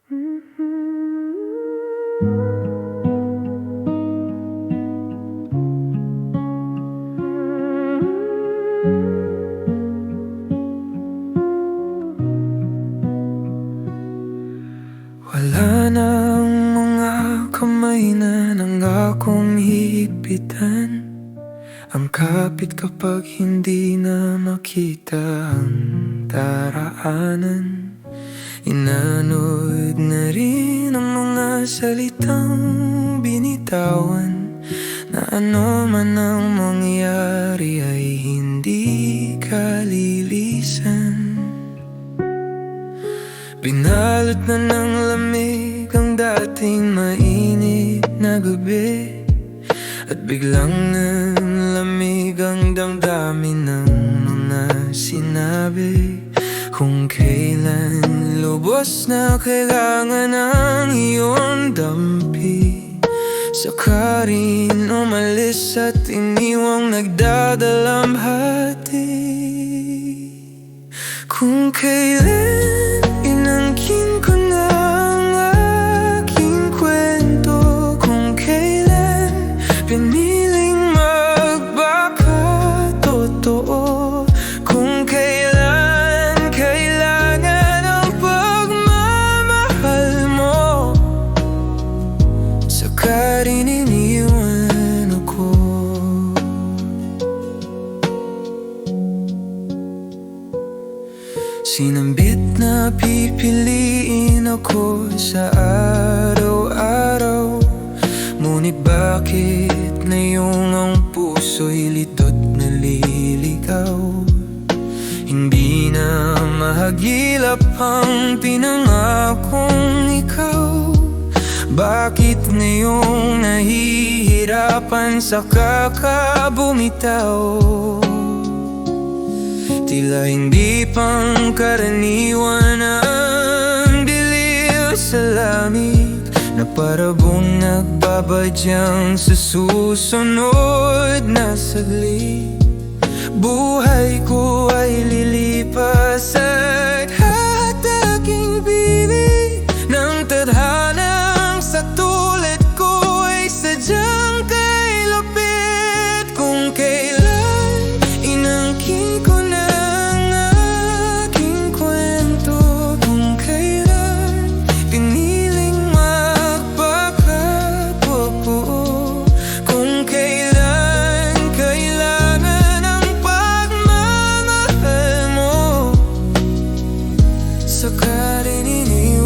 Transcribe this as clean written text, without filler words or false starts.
Wala na ang mga kamay na nangakong hipitan ang kapit kapag hindi na makita ang daraanan. Inanod na rin ang mga salitang binitawan na ano man ang mangyari ay hindi kalilisan. Pinalot na ng lamig ang dating mainit na gabi, at biglang nanlamig ang damdamin ng mga sinabi. Kung kailan lubos na kailangan ang iyong dampi, saka rin umalis at iniwang nagdadalamhati. Kung kailan inangkin ko na ang aking kwento, kung kailan piniling magbaka totoo, kung kailan kailangan ang pagmamahal mo, saka rin iniwan ako. Sinambit na pipiliin ako sa araw-araw, ngunit bakit ngayong ang puso'y litot naliligaw? Hindi na mahagilap ang pinangakong ikaw. Bakit ngayong nahihirapan sa kakabumitaw? Tila hindi pang karaniwan ang dilim sa langit, na parabong nagbabadyang sa susunod na saglit. Buhay ko ay lilipas at hataking bibig ng tadhanang sa tulad ko ay sadyang kay lapit. Kung kailan inangkin ko na ang aking kwento, kung kailan piniling magpakabuo, kung kailan kailangan ang pagmamahal mo, saka rin iniwan